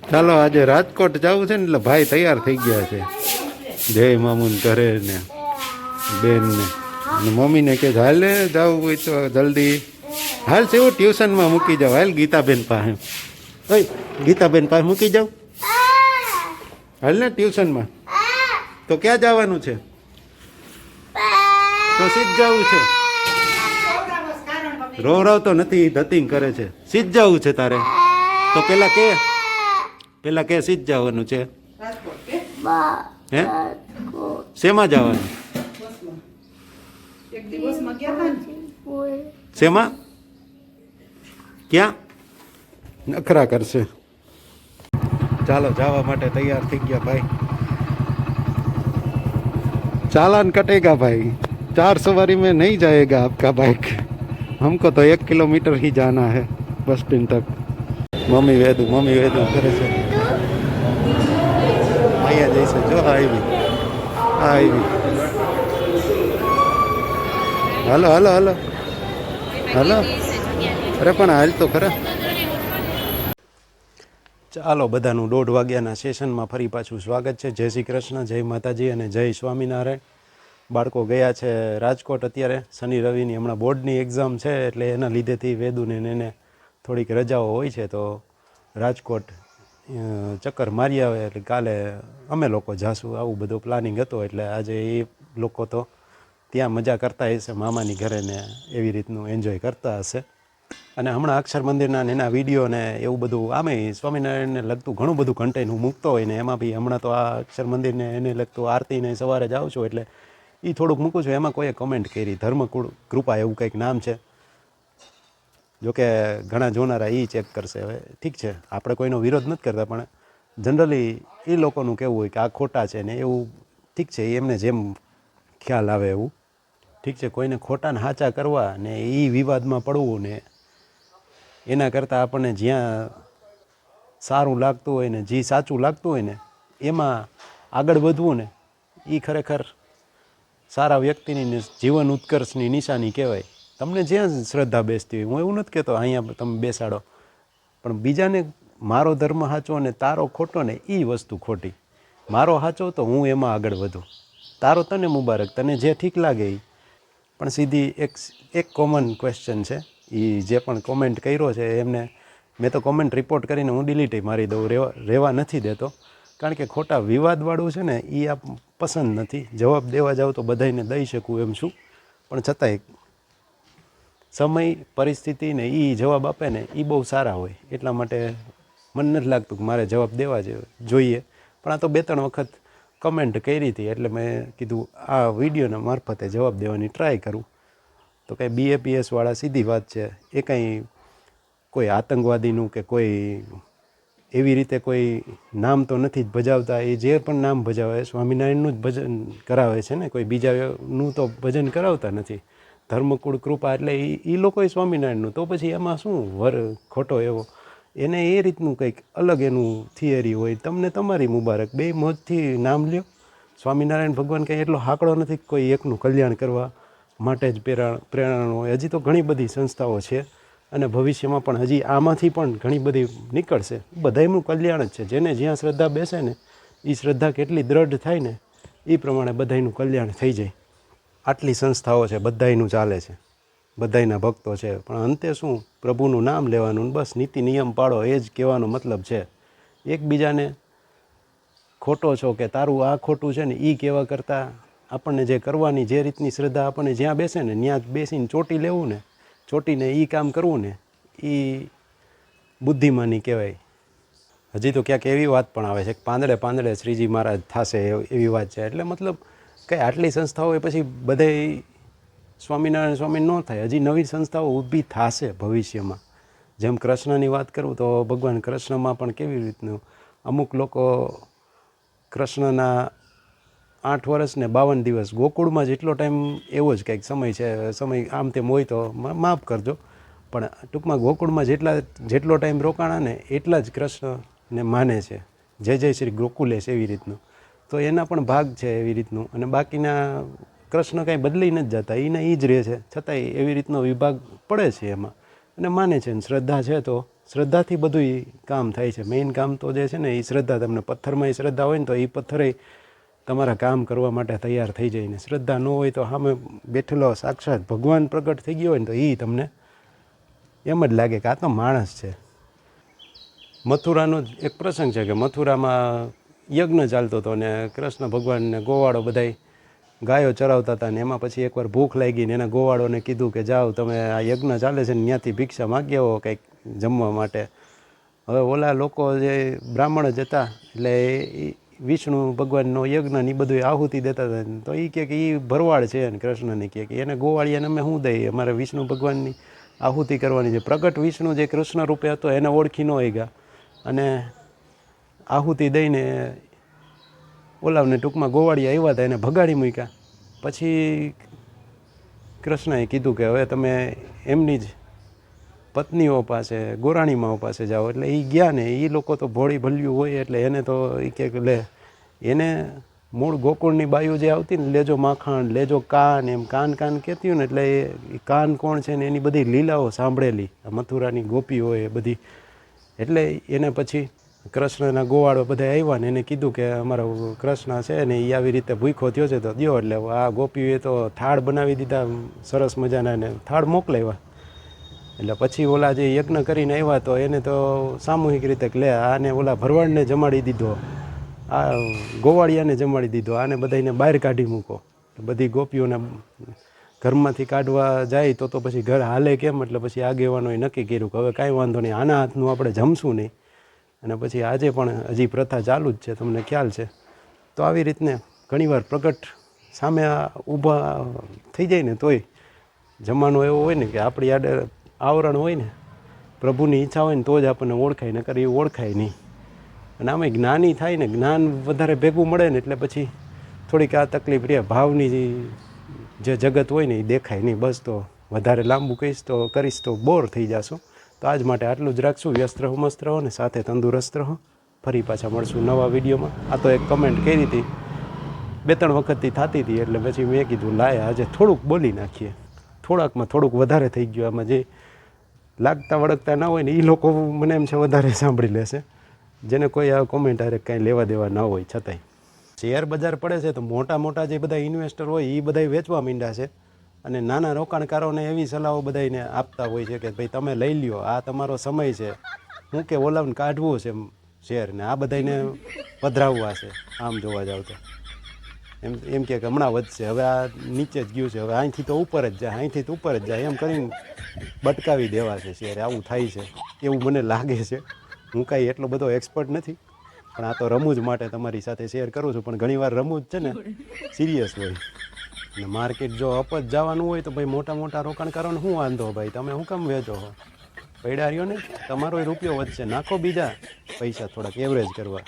ચાલો આજે રાજકોટ જવું છે ને એટલે ભાઈ તૈયાર થઈ ગયા છે. જય મામુન ઘરે ને બેન ને મમ્મીને કે હાલ ને જવું હોય તો જલ્દી હાલ છે એવું ટ્યુશનમાં મૂકી જાવ. હાલ ગીતાબેન પાસે ઓય ગીતાબેન પાસે મૂકી જાવ. હાલ ને ટ્યુશનમાં તો ક્યાં જવાનું છે? તો સીધ જવું છે. રોવરાવ તો નથી, ધતિંગ કરે છે. સીધ જવું છે તારે તો પેલા કે સીધ જવાનું છે. હે શેમાં જવાનું? શેમાં? ક્યાં નખરા કરશે? ચાલો જવા માટે તૈયાર થઈ ગયા ભાઈ. चालान कटेगा भाई, 4 सवारी में नहीं जाएगा आपका बाइक. हमको तो 1 किलोमीटर ही जाना है बस स्टैंड तक. मम्मी वेदू करे છે. અહીંયા જઈશે જો આવી હાલો હાલો હાલો હાલો. અરે પણ હાલ તો ખરા. ચાલો બધાનું 1:30 વાગ્યાના સેશનમાં ફરી પાછું સ્વાગત છે. જય શ્રી કૃષ્ણ, જય માતાજી અને જય સ્વામિનારાયણ. બાળકો ગયા છે રાજકોટ અત્યારે. શનિ રવિની હમણાં બોર્ડની એક્ઝામ છે એટલે એના લીધેથી વેદુને એને થોડીક રજાઓ હોય છે તો રાજકોટ ચક્કર મારી આવે એટલે કાલે અમે લોકો જાશું આવું બધું પ્લાનિંગ હતો. એટલે આજે એ લોકો તો ત્યાં મજા કરતા હશે મામાની ઘરે ને એવી રીતનું એન્જોય કરતા હશે. અને હમણાં અક્ષર મંદિરના એના વિડીયો ને એવું બધું આમે સ્વામિનારાયણને લગતું ઘણું બધું કન્ટેન્ટ હું મૂકતો હોય ને એમાં બી હમણાં તો આ અક્ષર મંદિરને એને લગતું આરતીને સવારે જાઉં છું એટલે એ થોડુંક મૂકું છું. એમાં કોઈએ કમેન્ટ કરી ધર્મકુળ કૃપા એવું કંઈક નામ છે. જોકે ઘણા જોનારા એ ચેક કરશે. હવે ઠીક છે, આપણે કોઈનો વિરોધ નથી કરતા પણ જનરલી એ લોકોનું કહેવું હોય કે આ ખોટા છે ને એવું. ઠીક છે, એમને જેમ ખ્યાલ આવે એવું. ઠીક છે, કોઈને ખોટાને સાચા કરવા ને એ વિવાદમાં પડવું ને એના કરતાં આપણને જ્યાં સારું લાગતું હોય ને જે સાચું લાગતું હોય ને એમાં આગળ વધવું ને એ ખરેખર સારા વ્યક્તિની જીવન ઉત્કર્ષની નિશાની કહેવાય. તમને જ્યાં શ્રદ્ધા બેસતી હોય, હું એવું નથી કહેતો અહીંયા તમે બેસાડો, પણ બીજાને મારો ધર્મ સાચો ને તારો ખોટો ને એ વસ્તુ ખોટી. મારો સાચો તો હું એમાં આગળ વધું, તારો તને મુબારક, તને જે ઠીક લાગે એ. પણ સીધી એક કોમન ક્વેશ્ચન છે. એ જે પણ કોમેન્ટ કર્યો છે એમને મેં તો કોમેન્ટ રિપોર્ટ કરીને હું ડિલીટ મારી દઉં, રહેવા નથી દેતો. કારણ કે ખોટા વિવાદવાળું છે ને એ આ પસંદ નથી. જવાબ દેવા જાવ તો બધાને દઈ શકું એમ છું, પણ છતાંય સમય પરિસ્થિતિ ને એ જવાબ આપે ને એ બહુ સારા હોય. એટલા માટે મને નથી લાગતું કે મારે જવાબ દેવા જોઈએ. પણ આ તો 2-3 વખત કમેન્ટ કરી હતી એટલે મેં કીધું આ વિડીયોના મારફતે જવાબ દેવાની ટ્રાય કરું. તો કંઈ BAPSવાળા સીધી વાત છે. એ કંઈ કોઈ આતંકવાદીનું કે કોઈ એવી રીતે કોઈ નામ તો નથી જ ભજાવતા. એ જે પણ નામ ભજાવે સ્વામિનારાયણનું જ ભજન કરાવે છે ને, કોઈ બીજાનું તો ભજન કરાવતા નથી. ધર્મકુળ કૃપા એટલે એ લોકોએ સ્વામિનારાયણનું, તો પછી એમાં શું ખોટો એવો? એને એ રીતનું કંઈક અલગ એનું થિયરી હોય. તમને તમારી મુબારક, બે મોજથી નામ લ્યો. સ્વામિનારાયણ ભગવાન કંઈ એટલો હાકડો નથી કોઈ એકનું કલ્યાણ કરવા માટે જ પ્રેરણા હોય. હજી તો ઘણી બધી સંસ્થાઓ છે અને ભવિષ્યમાં પણ હજી આમાંથી પણ ઘણી બધી નીકળશે. બધાયનું કલ્યાણ જ છે. જેને જ્યાં શ્રદ્ધા બેસે ને એ શ્રદ્ધા કેટલી દ્રઢ થાય ને એ પ્રમાણે બધાયનું કલ્યાણ થઈ જાય. આટલી સંસ્થાઓ છે, બધાયનું ચાલે છે, બધાયના ભક્તો છે. પણ અંતે શું? પ્રભુનું નામ લેવાનું, બસ નીતિ નિયમ પાળો, એ જ કહેવાનો મતલબ છે. એકબીજાને ખોટો છો કે તારું આ ખોટું છે ને એ કહેવા કરતાં આપણને જે કરવાની જે રીતની શ્રદ્ધા આપણને જ્યાં બેસે ને ત્યાં બેસીને ચોટી લેવું ને, ચોટીને એ કામ કરવું ને એ બુદ્ધિમાની કહેવાય. હજી તો ક્યાંક એવી વાત પણ આવે છે કે પાંદડે શ્રીજી મહારાજ થશે એવી વાત છે. એટલે મતલબ કંઈ આટલી સંસ્થાઓ હોય પછી બધે સ્વામિનારાયણ સ્વામી ન થાય. હજી નવી સંસ્થાઓ ઊભી થશે ભવિષ્યમાં. જેમ કૃષ્ણની વાત કરું તો ભગવાન કૃષ્ણમાં પણ કેવી રીતનું અમુક લોકો કૃષ્ણના 8 વર્ષ ને 52 દિવસ ગોકુળમાં જેટલો ટાઈમ એવો જ કંઈક સમય છે. સમય આમ તેમ હોય તો માફ કરજો, પણ ટૂંકમાં ગોકુળમાં જેટલો ટાઈમ રોકાણા ને એટલા જ કૃષ્ણને માને છે. જય શ્રી ગોકુલેશ એવી રીતનું. તો એના પણ ભાગ છે એવી રીતનું. અને બાકીના કૃષ્ણ કાંઈ બદલી નથી જતા, એને એ જ રહે છે. છતાંય એવી રીતનો વિભાગ પડે છે એમાં અને માને છે. અને શ્રદ્ધા છે તો શ્રદ્ધાથી બધું કામ થાય છે. મેઇન કામ તો જે છે ને એ શ્રદ્ધા. તમને પથ્થરમાં શ્રદ્ધા હોય ને તો એ પથ્થરે તમારા કામ કરવા માટે તૈયાર થઈ જાય ને શ્રદ્ધા ન હોય તો સામે બેઠેલો સાક્ષાત ભગવાન પ્રગટ થઈ ગયો હોય ને તો એ તમને એમ જ લાગે કે આ તો માણસ છે. મથુરાનો જ એક પ્રસંગ છે કે મથુરામાં યજ્ઞ ચાલતો હતો ને કૃષ્ણ ભગવાનને ગોવાળો બધાય ગાયો ચરાવતા હતા ને એમાં પછી એકવાર ભૂખ લાગી ને એના ગોવાળોને કીધું કે જાઓ તમે આ યજ્ઞ ચાલે છે ને ત્યાંથી ભિક્ષા માગી આવો કંઈક જમવા માટે. હવે ઓલા લોકો જે બ્રાહ્મણ જ હતા એટલે એ વિષ્ણુ ભગવાનનો યજ્ઞ એ બધું આહુતિ દેતા હતા તો એ કહે કે એ ભરવાડ છે અને કૃષ્ણને કહે કે એને ગોવાળીયાને અમે શું દઈએ, અમારે વિષ્ણુ ભગવાનની આહુતિ કરવાની છે. પ્રગટ વિષ્ણુ જે કૃષ્ણ રૂપે હતો એને ઓળખી ન ગયા અને આહુતિ દઈને ઓલાવને ટૂંકમાં ગોવાળિયા આવ્યા હતા એને ભગાડી મૂક્યા. પછી કૃષ્ણએ કીધું કે હવે તમે એમની જ પત્નીઓ પાસે ગોરાણીમાઓ પાસે જાઓ. એટલે એ ગયા ને એ લોકો તો ભોળી ભલ્યું હોય એટલે એને તો એ કે લે એને મૂળ ગોકુળની બાયુ જે આવતી ને લેજો માખણ લેજો કાન એમ કાન કાન કહેતી હોય ને એટલે એ કાન કોણ છે ને એની બધી લીલાઓ સાંભળેલી મથુરાની ગોપી હોય એ બધી. એટલે એને પછી કૃષ્ણના ગોવાળો બધા આવ્યા ને એને કીધું કે અમારો કૃષ્ણ છે ને એ આવી રીતે ભૂખો થયો છે તો દો. એટલે આ ગોપીઓએ તો થાળ બનાવી દીધા સરસ મજાના ને થાળ મોકલાવ્યા. એટલે પછી ઓલા જે યજ્ઞ કરીને આવ્યા તો એને તો સામૂહિક રીતે લે આને ઓલા ભરવાડને જમાડી દીધો, આ ગોવાળિયાને જમાડી દીધો, આને બધાને બહાર કાઢી મૂકો. બધી ગોપીઓને ઘરમાંથી કાઢવા જાય તો પછી ઘર હાલે કેમ? એટલે પછી આગેવાનોએ નક્કી કર્યું કે હવે કાંઈ વાંધો નહીં, આના હાથનું આપણે જમશું નહીં. અને પછી આજે પણ હજી પ્રથા ચાલુ જ છે, તમને ખ્યાલ છે. તો આવી રીતને ઘણીવાર પ્રગટ સામે ઊભા થઈ જાય ને તોય જમાનો એવો હોય ને કે આપણી આડે આવરણ હોય ને પ્રભુની ઈચ્છા હોય ને તો જ આપણને ઓળખાય, નકર એ ઓળખાય નહીં. અને આમાં જ્ઞાની થાય ને જ્ઞાન વધારે ભેગું મળે ને એટલે પછી થોડીક આ તકલીફ રહે. ભાવની જે જગત હોય ને એ દેખાય નહીં. બસ તો વધારે લાંબુ કરીશ તો બોર થઈ જશો. તો આજ માટે આટલું જ રાખશું. વ્યસ્ત રહો, મસ્ત રહો ને સાથે તંદુરસ્ત રહો. ફરી પાછા મળશું નવા વિડીયોમાં. આ તો એક કમેન્ટ કરી હતી 2-3 વખતથી થતી હતી એટલે પછી મેં કીધું લાય આજે થોડુંક બોલી નાખીએ. થોડાકમાં થોડુંક વધારે થઈ ગયું. આમાં જે લાગતા વળગતા ના હોય ને એ લોકો મને એમ છે વધારે સાંભળી લેશે, જેને કોઈ આ કોમેન્ટ હારે કાંઈ લેવા દેવા ના હોય. છતાંય શેર બજાર પડે છે તો મોટા મોટા જે બધા ઇન્વેસ્ટર હોય એ બધા વેચવા માંડ્યા છે અને નાના રોકાણકારોને એવી સલાહો બધાને આપતા હોય છે કે ભાઈ તમે લઈ લ્યો, આ તમારો સમય છે. હું કે ઓલાવને કાઢવું છે શેર ને આ બધાને પધરાવવા છે. આમ જોવા જાવ તો એમ કે હમણાં વધશે, હવે આ નીચે જ ગયું છે, હવે અહીંથી તો ઉપર જ જાય, અહીંથી તો ઉપર જ જાય, એમ કરીને બટકાવી દેવા છે શેર. આવું થાય છે એવું મને લાગે છે. હું કાંઈ એટલો બધો એક્સપર્ટ નથી પણ આ તો રમૂજ માટે તમારી સાથે શેર કરું છું. પણ ઘણીવાર રમૂજ છે ને સિરિયસ હોય અને માર્કેટ જો અપ જ જવાનું હોય તો ભાઈ મોટા મોટા રોકાણકારોને શું વાંધો? ભાઈ તમે શું કામ વેચો છો? પૈડા રહ્યો ને તમારો રૂપિયો વધશે, નાખો બીજા પૈસા થોડાક એવરેજ કરવા.